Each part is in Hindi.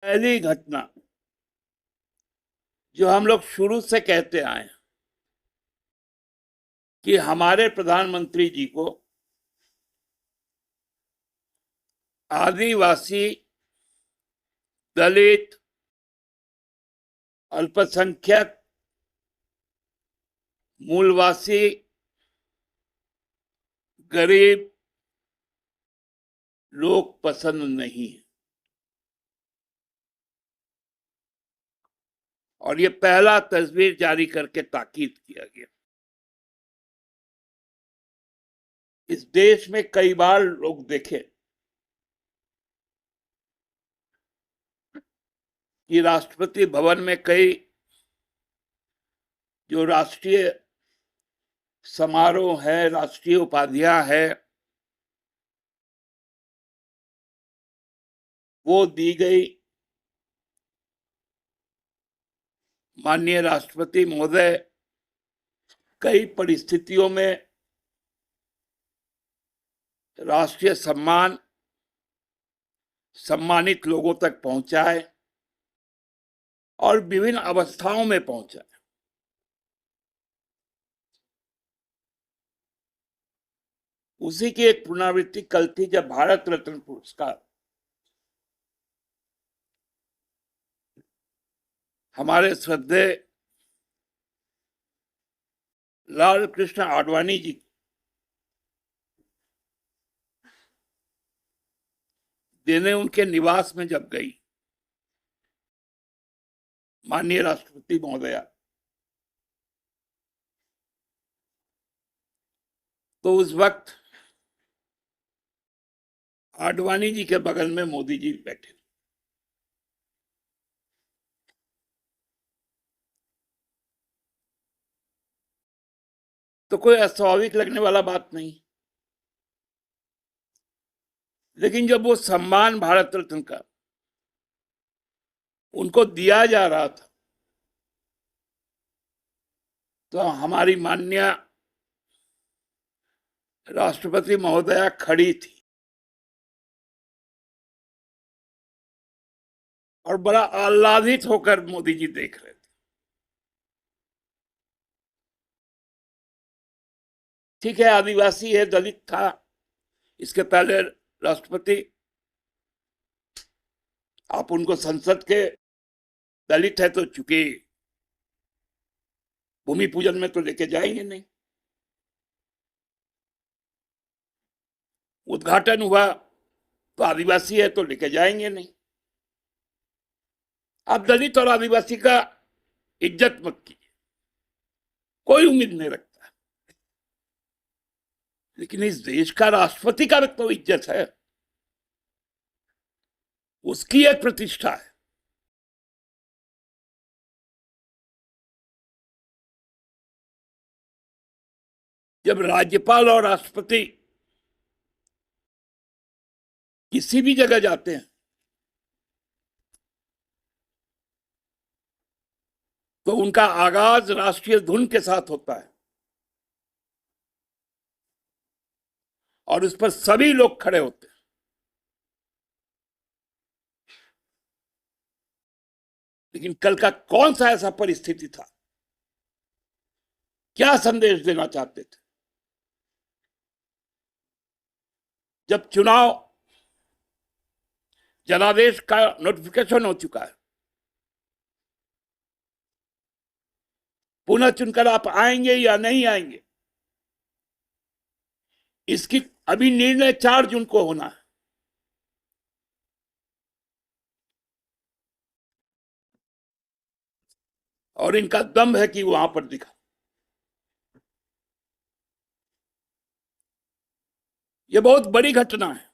पहली घटना जो हम लोग शुरू से कहते आए हैं कि हमारे प्रधानमंत्री जी को आदिवासी, दलित, अल्पसंख्यक, मूलवासी, गरीब लोग पसंद नहीं है। और ये पहला तस्वीर जारी करके ताकीद किया गया। इस देश में कई बार लोग देखे कि राष्ट्रपति भवन में कई जो राष्ट्रीय समारोह है, राष्ट्रीय उपाधियां है, वो दी गई। माननीय राष्ट्रपति महोदय कई परिस्थितियों में राष्ट्रीय सम्मान सम्मानित लोगों तक पहुंचाए और विभिन्न अवस्थाओं में पहुंचाए। उसी की एक पुनरावृत्ति कल थी जब भारत रत्न पुरस्कार हमारे श्रद्धेय लाल कृष्ण आडवाणी जी देने उनके निवास में जब गई माननीय राष्ट्रपति महोदया, तो उस वक्त आडवाणी जी के बगल में मोदी जी बैठे। तो कोई अस्वाभाविक लगने वाला बात नहीं। लेकिन जब वो सम्मान भारत रत्न का उनको दिया जा रहा था तो हमारी माननीय राष्ट्रपति महोदया खड़ी थी और बड़ा आह्लादित होकर मोदी जी देख रहे थे। ठीक है, आदिवासी है, दलित था, इसके पहले राष्ट्रपति, आप उनको संसद के, दलित है तो चूंकि भूमि पूजन में तो लेके जाएंगे नहीं, उद्घाटन हुआ तो आदिवासी है तो लेके जाएंगे नहीं। आप दलित और आदिवासी का इज्जत मत कीजिए, कोई उम्मीद नहीं रखता। लेकिन इस देश का राष्ट्रपति का तो इज्जत है, उसकी एक प्रतिष्ठा है। जब राज्यपाल और राष्ट्रपति किसी भी जगह जाते हैं तो उनका आगाज राष्ट्रीय धुन के साथ होता है और उस पर सभी लोग खड़े होते हैं। लेकिन कल का कौन सा ऐसा परिस्थिति था, क्या संदेश देना चाहते थे? जब चुनाव जनादेश का नोटिफिकेशन हो चुका है, पुनः चुनकर आप आएंगे या नहीं आएंगे, इसकी अभी निर्णय 4 जून को होना है। और इनका दम है कि वहां पर दिखा। यह बहुत बड़ी घटना है।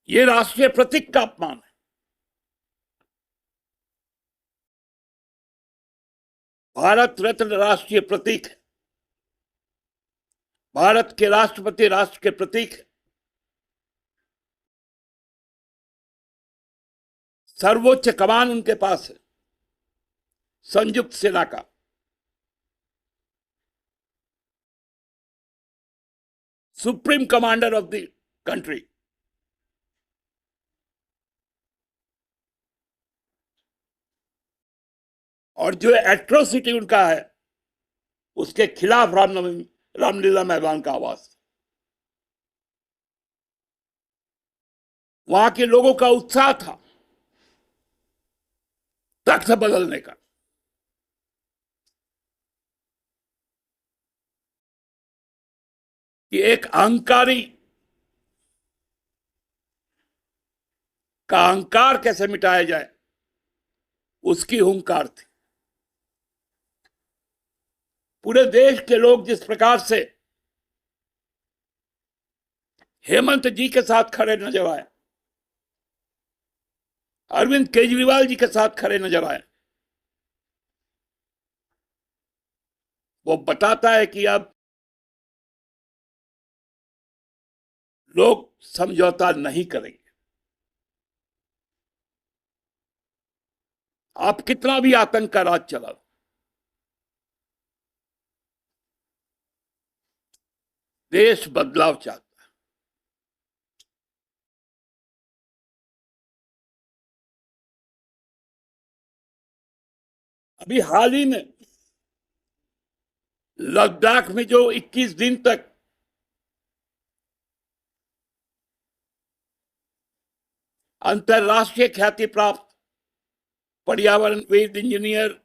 यह राष्ट्रीय प्रतीक का अपमान है। भारत रत्न राष्ट्रीय प्रतीक है, भारत के राष्ट्रपति राष्ट्र के प्रतीक है, सर्वोच्च कमान उनके पास है, संयुक्त सेना का। Supreme commander of the country और जो एट्रोसिटी उनका है उसके खिलाफ रामलीला मैदान का आवाज। वहां के लोगों का उत्साह था तख्त बदलने का। कि एक अहंकारी का अहंकार कैसे मिटाया जाए, उसकी हुंकार थी। पूरे देश के लोग जिस प्रकार से हेमंत जी के साथ खड़े नजर आए, अरविंद केजरीवाल जी के साथ खड़े नजर आए, वो बताता है कि अब लोग समझौता नहीं करेंगे। आप कितना भी आतंक का राज चला, देश बदलाव चाहता है। अभी हाल ही में लद्दाख में जो 21 दिन तक अंतरराष्ट्रीय ख्याति प्राप्त पर्यावरणविद, engineer,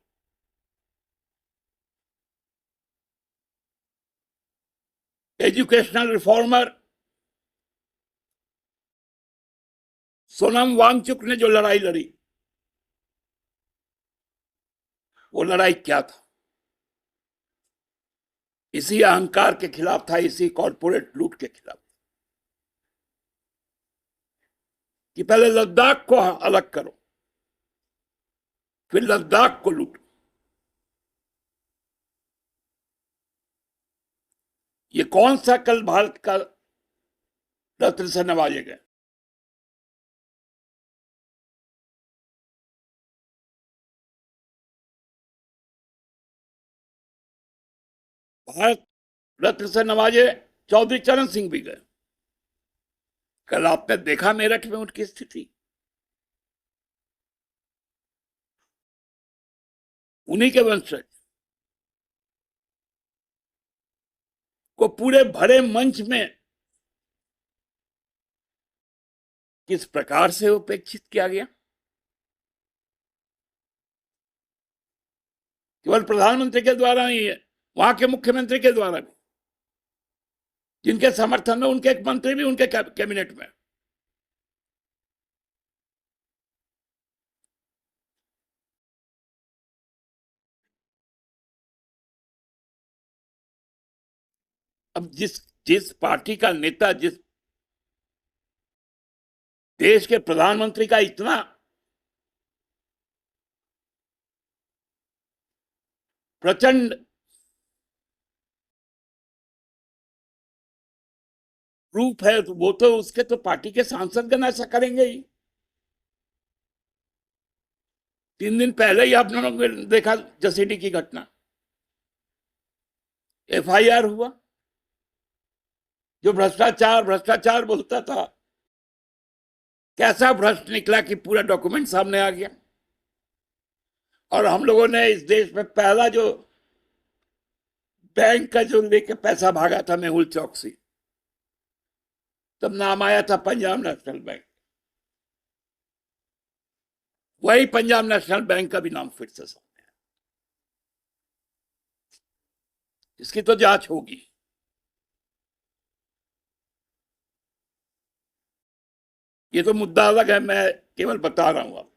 educational reformer Sonam Wangchuk ने जो लड़ाई लड़ी, वो लड़ाई क्या था? इसी अहंकार के खिलाफ था, इसी कॉरपोरेट लूट के खिलाफ। कि पहले लद्दाख को अलग करो, फिर लद्दाख को लूटो। ये कौन सा कल भारत का रत्न से नवाजे गए? भारत रत्न से नवाजे चौधरी चरण सिंह भी गए। कल आपने देखा मेरठ में उनकी स्थिति। उन्हीं के वंशज को पूरे भरे मंच में किस प्रकार से उपेक्षित किया गया। केवल प्रधानमंत्री के द्वारा नहीं है, वहां के मुख्यमंत्री के द्वारा भी, जिनके समर्थन में उनके एक मंत्री भी उनके कैबिनेट में। अब जिस जिस पार्टी का नेता, जिस देश के प्रधानमंत्री का इतना प्रचंड रूप है, तो वो तो उसके तो पार्टी के सांसदगण ऐसा करेंगे ही। 3 दिन पहले ही आप लोगों ने देखा जसीडी की घटना, एफआईआर हुआ। जो भ्रष्टाचार भ्रष्टाचार बोलता था, कैसा भ्रष्ट निकला कि पूरा डॉक्यूमेंट सामने आ गया। और हम लोगों ने इस देश में पहला जो बैंक का जो लेके पैसा भागा था मेहुल चौकसी, तब नाम आया था पंजाब नेशनल बैंक। वही पंजाब नेशनल बैंक का भी नाम फिर से सामने आया। इसकी तो जांच होगी। ये तो मुद्दा अलग है, मैं केवल बता रहा हूं। आप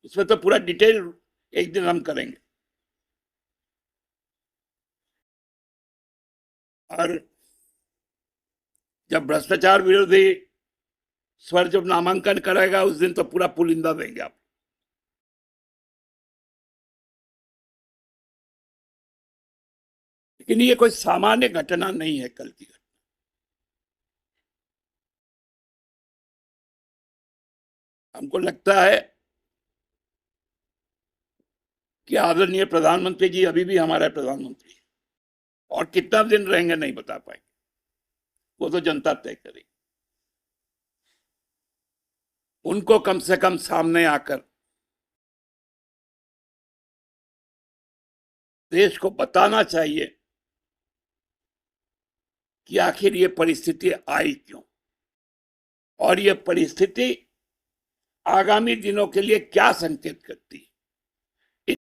इसमें तो पूरा डिटेल एक दिन हम करेंगे। और जब भ्रष्टाचार विरोधी स्वर जब नामांकन करेगा, उस दिन तो पूरा पुलिंदा देंगे आप। लेकिन ये कोई सामान्य घटना नहीं है कल की घटना। हमको लगता है कि आदरणीय प्रधानमंत्री जी अभी भी हमारे प्रधानमंत्री, और कितना दिन रहेंगे नहीं बता पाएंगे, वो तो जनता तय करेगी। उनको कम से कम सामने आकर देश को बताना चाहिए कि आखिर ये परिस्थिति आई क्यों और ये परिस्थिति आगामी दिनों के लिए क्या संकेत करती है।